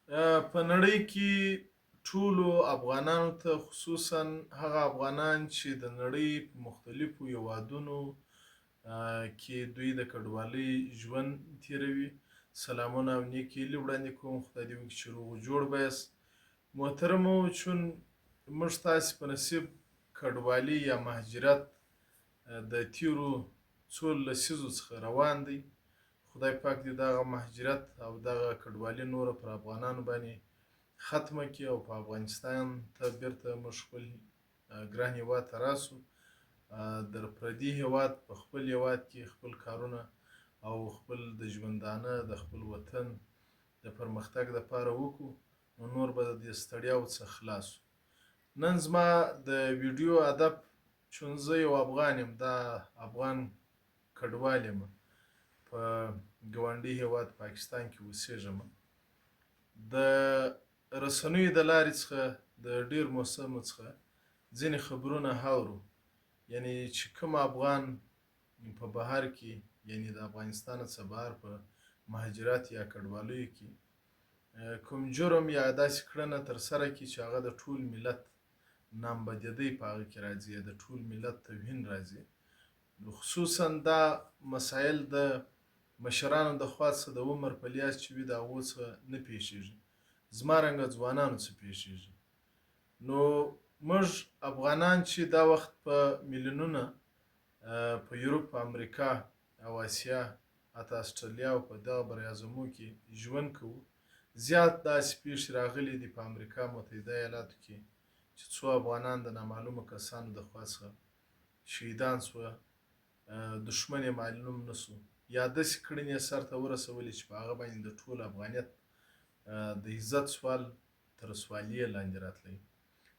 په نړۍ کې ټولو افغانانو ته خصوصا هغه افغانان چې د نړۍ په مختلفو هیوادونو کې دوی د کډوالۍ ژوند تیروي سلامونه او نیکې هیلې وړاندې کوم. خدای دې وکړي چې روغ و جوړ به یاست. محترمو، چون موږ تاسې په نصیب کډوالي یا مهاجرت د تیرو څو لسیزو څخه روان دی. خدای پاک دې دغه مهاجرت او دغه کډوالي نوره پر افغانانو باندې ختمه کړي او په افغانستان ته بیرته موږ خپل ګران هیواد ته راسو. در پردي هیواد په خپل هیواد کې خپل کارونه او خپل د ژوندانه د خپل وطن د پرمختګ دپاره وکړو، نو نور به د دې ستړیاو څخه خلاص شو. نن زما د ویډیو هدف، چون زه یو افغان یم، دا افغان کډوال یم، په ګاونډي هیواد پاکستان کې اوسېږم. د رسنیو د لارې څخه د ډېر موسمو څخه ځینې خبرونه اورو، یعنی چې کوم افغان په بهر کې، یعنی د افغانستان څخه بهر په مهاجرت یا کډوالیو کې کوم جرم یا داسې کړنه ترسره کړي چې هغه د ټول ملت نامبدیدۍ په هغه کې راځي، یا د ټول ملت توهین راځي. خصوصا دا مسایل د مشرانو د خوا څخه د عمر په لیاس چې وي د هغو څخه نه پیښیږي، زما رنګه ځوانانو څخه پیښیږي. نو موږ افغانان چې دا وخت په میلیونونه په یوروپ، امریکا او اسیا، حتی استرالیا او په دغه براعظمو کې ژوند کوو، زیات داسې پیښې راغلي دي په امریکا متحده ایالاتو کې چې څو افغانان د نامعلومو کسانو د خوا څخه شهیدان سوه، دښمن یې معلوم نه سو، یا داسې کړنې یې سرته ورسولې چې په هغه باندې د ټول افغانیت د عزت سوال تر سوالیې لاندې راتلی.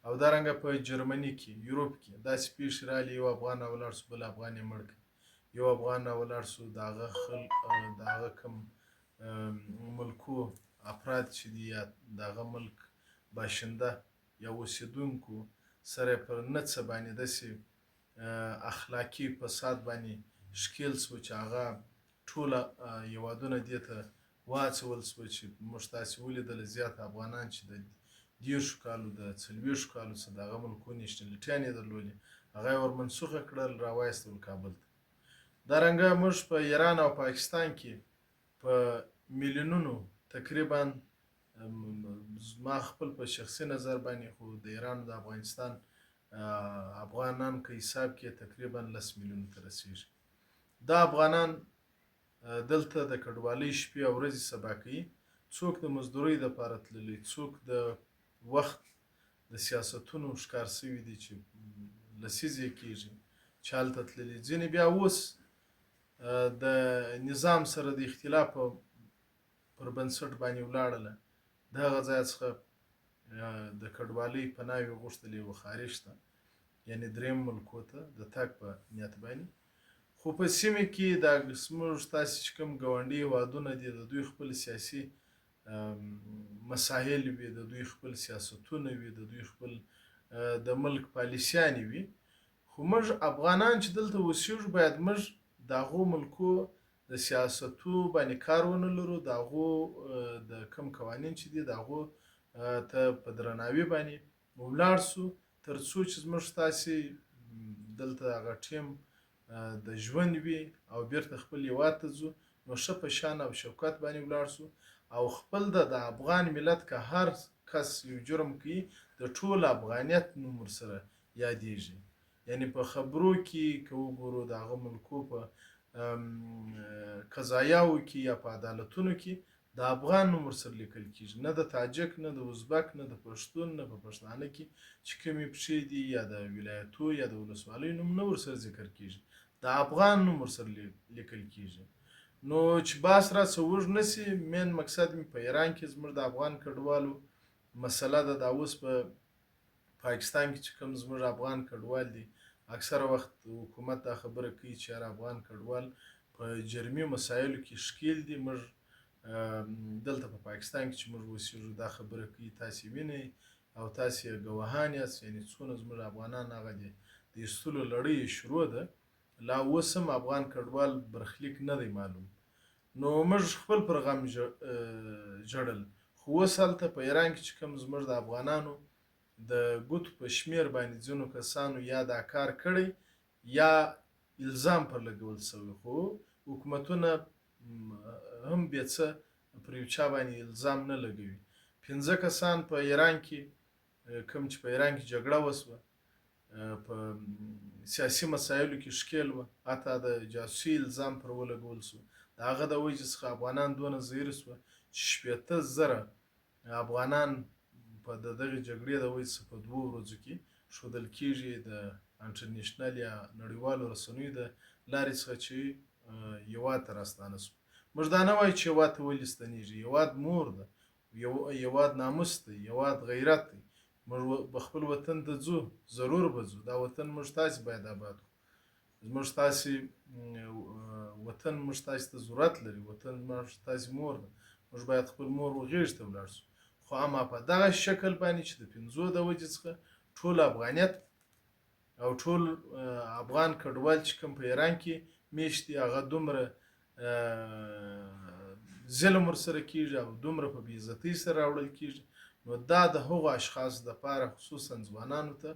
او دارنګه په جرمني کې، یوروپ کې داسې پیښې راغلي، یو افغان راولاړ سو بل افغان یې مړ کړ، یو افغان راولاړ سو د هغه کوم ملکو افراد چې دي یا د هغه ملک باشنده یا اوسېدونکو سره یې پر نه څه باندې داسې اخلاقي فساد باندې ښکېل سوه چې هغه ټوله هیوادونه دې ته واچول سوه چې موږ تاسې ولیدله زیات افغانان چې د 30 کالو د 40 کالو څخه د هغه ملکونو نیشنلټیان یې درلودې، هغه یې ورمنسوخه کړل، راوایستل کابل ته. دارنګه موږ په ایران او پاکستان کې په میلیونونو تقریبا، ما خپل په شخصي نظر باندې خو د ایران د افغانستان افغانان که حساب کې تقریبا 10 میلیونو ته رسیږي. دا افغانان دلته د کډوالۍ شپې او ورځې سبا کوي، څوک د مزدورۍ دپاره تللي، څوک د وخت د سیاستونو ښکار سوي دي چې لسیزې کېږي چې هلته تللي، ځینې بیا اوس د نظام سره د اختلاف پر بنسټ باندې ولاړله، د هغه ځای څخه د کډوالۍ پناه یې وغوښتلې وه خارج ته، یعنې درېیم ملکو ته د تګ په نیت باندې. خو په سیمه کې دا زموږ تاسې چې کوم ګاونډي هیوادونه دي، د دوی خپل سیاسي مسایل وي، د دوی خپل سیاستونه وي، د دوی خپل د ملک پالیسیانې وي، خو موږ افغانان چې دلته اوسېږو باید موږ د هغو ملکو د سیاستو باندې کار ونه لرو، د هغو د کوم قوانین چې دي د هغو ته په درناوي باندې ولاړ سو، تر څو چې زموږ تاسې دلته هغه ټیم د ژوند وي او بیرته خپل هیواد ته ځو، نو ښه په شان او شوکت باندې ولاړ سو، او خپل د افغان ملت که هر کس یو جرم کوي د ټول افغانیت نوم ورسره یادیږي. یعنی په خبرو کې که وګورو د هغه ملکو په قضایاو کې یا په عدالتونو کې د افغان نوم ورسره لیکل کېږي، نه د تاجک، نه د ازبک، نه د پښتون، نه په پښتانه کې چې کومې پښې دي یا د ولایتو یا د ولسوالیو نوم نه ورسره ذکر کېږي، د افغان نوم ورسره لیکل کېږي. نو چې بحث راڅه اوږد نه سي، مین مقصد مې په ایران کې زموږ د افغان کډوالو مسله ده. دا اوس په پاکستان کې چې کوم زموږ افغان کډوال دي، اکثره وخت حکومت دا خبره کوي چې هر افغان کډوال په جرمي مسایلو کې ښکېل دي. موږ دلته په پاکستان کې چې موږ اوسېږو دا خبره کوي، تاسې وینئ او تاسې ګواهان یاست، یعنې څونه زموږ افغانان هغه دي د ایستلو لړۍ شروع ده، لا اوس هم افغان کډوال برخلیک نه دی معلوم. نو موږ خپل پر غم ژړل، خو خو اوس هلته په ایران کې چې کوم زموږ د افغانانو د ګوتو په شمېر باندې ځینو کسانو یا دا کار کړی یا الزام پر لګول شوی، خو حکومتونه هم بې څه پر یو چا باندې الزام نه لګوي. 15 کسان په ایران کې کوم چې په ایران کې جګړه وسوه په سیاسي مسایلو کې ښکېل وه، حتی د جاسوسي الزام پر ولګول شو. د هغه د وجې څخه افغانان دونه ضعیف شوه چې 80,000 افغانان په دغې جګړې د وجې څخه په 2 ورځو کې ښودل کېږي د انټرنیشنل یا نړیوالو رسنیو د لارې څخه چې هېواد ته راستانه شو. موږ دا نه وایو چې هېواد ته ولې ستنېږي، هېواد مور ده، هېواد ناموس دی، هېواد غیرت دی. موږ به خپل وطن ته ځو، ضرور به ځو. دا وطن موږ تاسې باید آباد کړو. زموږ تاسې وطن موږ تاسې ته ضرورت لري، وطن موږ تاسې مور ده. موږ باید خپل مور و غېږ ته ولاړ شو. خو اما په دغه شکل باندې چې د 15 د وجې څخه ټول افغانیت او ټول افغان کډوال چې کوم په ایران کې میشت دي هغه دومره ظلم ورسره کېږي او دومره په بې عزتۍ سره راوړل کېږي، نو دا د هغو اشخاصو دپاره خصوصا ځوانانو ته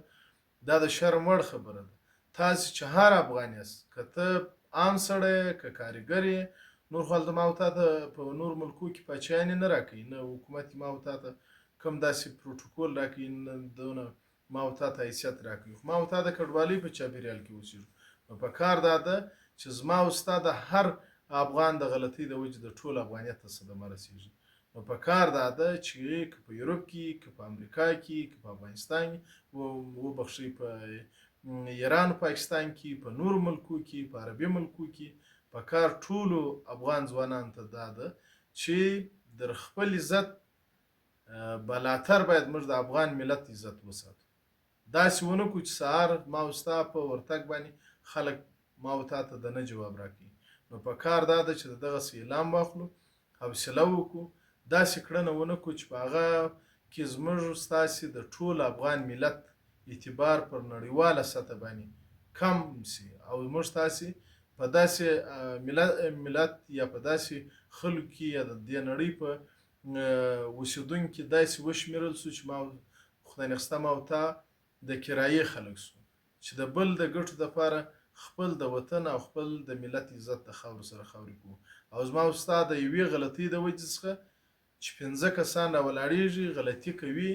دا د شرم وړ خبره ده. تاسې چې هر افغان یاست، که ته عام سړی یې که کارګر یې، نور خو هلته ما او تا ته په نور ملکو کې پاچاهانې نه راکوي، نه حکومت ما او تا ته کوم داسې پروتوکول راکوي، نه دونه ما او تا ته حیثیت راکوي. خو ما او تا د کډوالۍ په چاپېریال کې اوسېږو. نو په کار دا ده چې زما او ستا د هر افغان د غلطۍ د وجې د ټول افغانیت ته صدمه رسېږي. نو په کار دا ده چې که په یورپ کې، که په امریکا کې، که په افغانستان کې، وبخښئ په ایران و پاکستان کې، په نورو ملکو کې، په عربي ملکو کې، په کار ټولو افغان ځوانانو ته دا ده چې د خپل عزت بالاتر باید موږ د افغان ملت عزت وساتو. داسې ونه کړو چې سهار ما او ستا په ورتګ باندې خلک ما او تا ته د نه جواب راکوي. نو په کار دا ده چې د دغسې اعلام واخلو، حوصله وکړو، داسې کړنه ونه کړو چې په هغه کې زموږ ستاسې د ټول افغان ملت اعتبار پر نړیواله سطح باندې کم شي او موږ تاسې په داسې ملت یا په داسې خلکو کې یا د دې نړۍ په اوسېدونکو کې داسې وشمېرل شو چې ما خدای نخسته ما او تا د کرایې خلک شو چې د بل د ګټو دپاره خپل د وطن او خپل د ملت عزت د خاورو سره خاورې کړو. او زما او ستا د یوې غلطۍ د وجې څخه چې 15 کسان راولاړېږي، غلطي کوي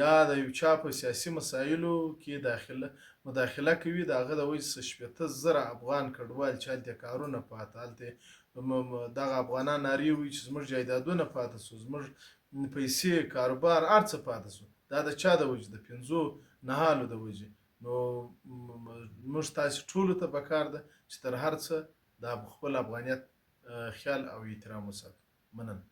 یا د یو چا په سیاسي مسایلو کې مداخله کوي، د هغه د وجې څخه 80,000 افغان کډوال چې هلته کارونه پاته، هلته دغه افغانان نارې وایي چې زموږ جایدادونه پاته شو، زموږ پیسې، کاروبار، هر څه پاته شو. دا د چا د وجې؟ د 15 نهالو د وجې. نو موږ تاسې ټولو ته پکار ده چې تر هر څه د خپل افغانیت خیال او احترام وساتو. مننه.